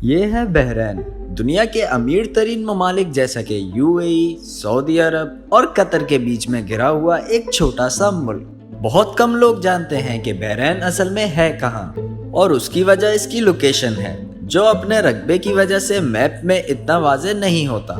یہ ہے بحرین، دنیا کے امیر ترین ممالک جیسا کہ UAE، سعودی عرب اور قطر کے بیچ میں گھرا ہوا ایک چھوٹا سا ملک۔ بہت کم لوگ جانتے ہیں کہ بحرین اصل میں ہے کہاں، اور اس کی وجہ اس کی لوکیشن ہے جو اپنے رقبے کی وجہ سے میپ میں اتنا واضح نہیں ہوتا۔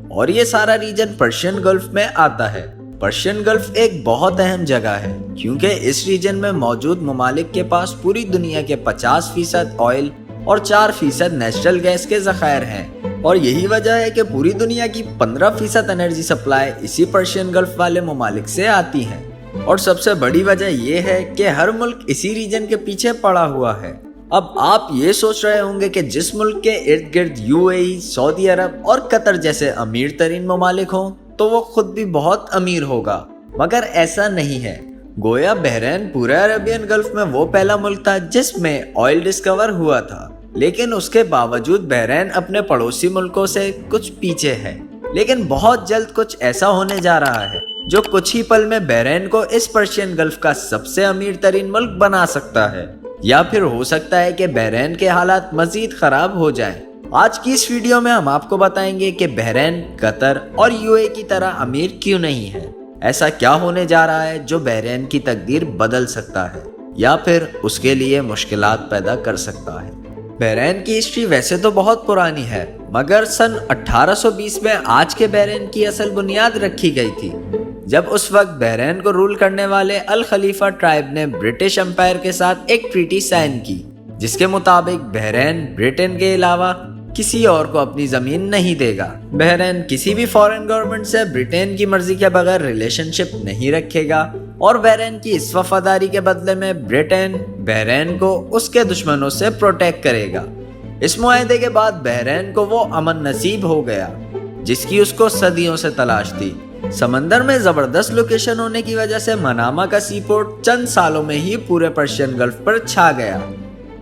اور یہ سارا ریجن پرشین گلف میں آتا ہے۔ پرشین گلف ایک بہت اہم جگہ ہے کیونکہ اس ریجن میں موجود ممالک کے پاس پوری دنیا کے 50% آئل اور 4% نیچرل گیس کے ذخائر ہیں، اور یہی وجہ ہے کہ پوری دنیا کی 15% انرجی سپلائی اسی پرشین گلف والے ممالک سے آتی ہے۔ اور سب سے بڑی وجہ یہ ہے کہ ہر ملک اسی ریجن کے پیچھے پڑا ہوا ہے۔ اب آپ یہ سوچ رہے ہوں گے کہ جس ملک کے ارد گرد UAE، سعودی عرب اور قطر جیسے امیر ترین ممالک ہوں تو وہ خود بھی بہت امیر ہوگا، مگر ایسا نہیں ہے۔ گویا بحرین پورے عربین گلف میں وہ پہلا ملک تھا جس میں آئل ڈسکور ہوا تھا، لیکن اس کے باوجود بحرین اپنے پڑوسی ملکوں سے کچھ پیچھے ہے۔ لیکن بہت جلد کچھ ایسا ہونے جا رہا ہے جو کچھ ہی پل میں بحرین کو اس پرشین گلف کا سب سے امیر ترین ملک بنا سکتا ہے، یا پھر ہو سکتا ہے کہ بحرین کے حالات مزید خراب ہو جائیں۔ آج کی اس ویڈیو میں ہم آپ کو بتائیں گے کہ بحرین قطر اور UAE کی طرح امیر کیوں نہیں ہے، ایسا کیا ہونے جا رہا ہے جو بحرین کی تقدیر بدل سکتا ہے یا پھر اس کے لیے مشکلات پیدا کر سکتا ہے۔ بحرین کی ہسٹری ویسے تو بہت پرانی ہے، مگر سن 1820 میں آج کے بحرین کی اصل بنیاد رکھی گئی تھی، جب اس وقت بحرین کو رول کرنے والے الخلیفہ ٹرائب نے برٹش امپائر کے ساتھ ایک ٹریٹی سائن کی، جس کے مطابق بحرین برٹن کے علاوہ کسی اور کو اپنی زمین نہیں دے گا۔ بحرین کسی بھی فارن گورنمنٹ سے برٹن کی مرضی کے بغیر ریلیشن شپ نہیں رکھے گا، اور بحرین کی اس وفاداری کے بدلے میں برٹن بحرین کو اس کے دشمنوں سے پروٹیکٹ کرے گا۔ اس معاہدے کے بعد بحرین کو وہ امن نصیب ہو گیا جس کی اس کو صدیوں سے تلاش تھی۔ سمندر میں زبردست لوکیشن ہونے کی وجہ سے منامہ کا سی پورٹ چند سالوں میں ہی پورے پرشین گلف پر چھا گیا۔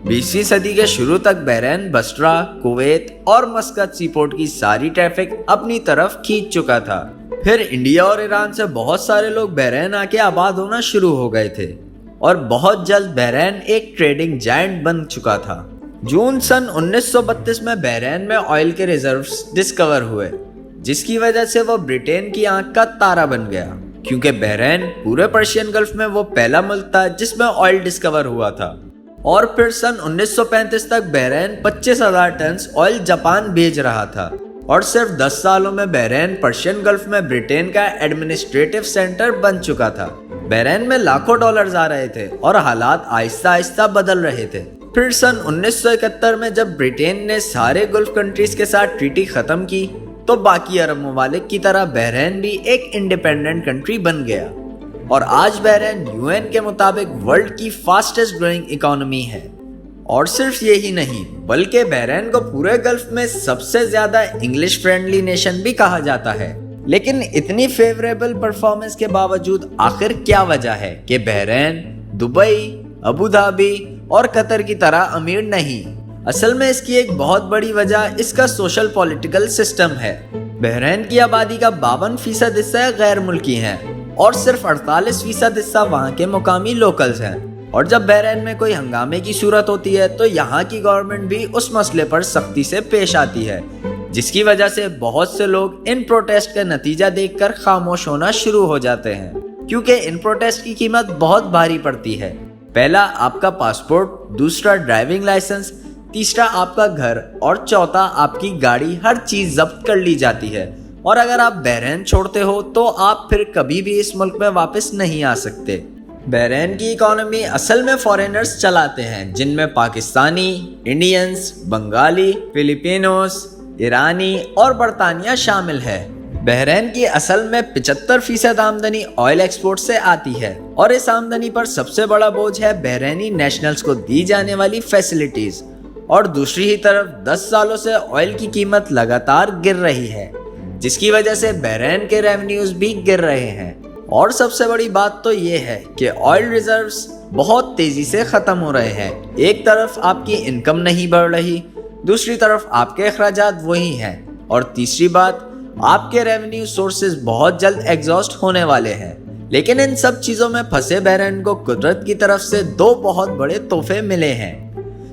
20ویں صدی کے شروع تک بحرین بسرا، کویت اور مسقط سی پورٹ کی ساری ٹریفک اپنی طرف کھینچ چکا تھا۔ پھر انڈیا اور ایران سے بہت سارے لوگ بحرین آ کے آباد ہونا شروع ہو گئے تھے، اور بہت جلد بحرین ایک ٹریڈنگ جائنٹ بن چکا تھا۔ جون سن 1932 میں بحرین میں آئل کے ریزروز ڈسکور ہوئے، جس کی وجہ سے وہ برٹین کی آنکھ کا تارا بن گیا، کیونکہ بحرین پورے پرشین گلف میں وہ پہلا ملک تھا جس میں آئل ڈسکور ہوا تھا۔ اور پھر سن 1935 تک بحرین 25,000 ٹنز آئل جاپان بھیج رہا تھا، اور صرف 10 سالوں میں بحرین پرشین گلف میں برٹین کا ایڈمنسٹریٹو سینٹر بن چکا تھا۔ بحرین میں لاکھوں ڈالرز آ رہے تھے اور حالات آہستہ آہستہ بدل رہے تھے۔ پھر سن 1971 میں جب برٹین نے سارے گلف کنٹریز کے ساتھ ٹریٹی ختم کی تو باقی عرب ممالک کی طرح بحرین بھی ایک انڈیپینڈنٹ کنٹری بن گیا، اور آج بحرین UN کے مطابق ورلڈ کی فاسٹسٹ گروئنگ اکانومی ہے۔ اور صرف یہی نہیں، بلکہ بحرین کو پورے گلف میں سب سے زیادہ انگلش فرینڈلی نیشن بھی کہا جاتا ہے۔ لیکن اتنی فیوریبل پرفارمنس کے باوجود آخر کیا وجہ ہے کہ بحرین دبئی، ابوظہبی اور قطر کی طرح امیر نہیں؟ اصل میں اس کی ایک بہت بڑی وجہ اس کا سوشل پولیٹیکل سسٹم ہے۔ بحرین کی آبادی کا 52% حصہ غیر ملکی ہیں، اور صرف 48% حصہ وہاں کے مقامی لوکلز ہیں۔ اور جب بحرین میں کوئی ہنگامے کی صورت ہوتی ہے تو یہاں کی گورنمنٹ بھی اس مسئلے پر سختی سے پیش آتی ہے، جس کی وجہ سے بہت سے لوگ ان پروٹیسٹ کا نتیجہ دیکھ کر خاموش ہونا شروع ہو جاتے ہیں، کیونکہ ان پروٹیسٹ کی قیمت بہت بھاری پڑتی ہے۔ پہلا آپ کا پاسپورٹ، دوسرا ڈرائیونگ لائسنس، تیسرا آپ کا گھر، اور چوتھا آپ کی گاڑی، ہر چیز ضبط کر لی جاتی ہے، اور اگر آپ بحرین چھوڑتے ہو تو آپ پھر کبھی بھی اس ملک میں واپس نہیں آ سکتے۔ بحرین کی اکانومی اصل میں فارینرز چلاتے ہیں، جن میں پاکستانی، انڈینز، بنگالی، فلپینوز، ایرانی اور برطانیہ شامل ہے۔ بحرین کی اصل میں 75% آمدنی آئل ایکسپورٹ سے آتی ہے، اور اس آمدنی پر سب سے بڑا بوجھ ہے بحرینی نیشنلز کو دی جانے والی فیسلٹیز۔ اور دوسری ہی طرف 10 سالوں سے آئل کی قیمت لگاتار گر رہی ہے، جس کی وجہ سے بحرین کے ریونیوز بھی گر رہے ہیں۔ اور سب سے بڑی بات تو یہ ہے کہ آئل ریزروز بہت تیزی سے ختم ہو رہے ہیں۔ ایک طرف آپ کی انکم نہیں بڑھ رہی، دوسری طرف آپ کے اخراجات وہی ہیں، اور تیسری بات آپ کے ریونیو سورسز بہت جلد ایگزاسٹ ہونے والے ہیں۔ لیکن ان سب چیزوں میں پھنسے بحرین کو قدرت کی طرف سے 2 بہت بڑے تحفے ملے ہیں۔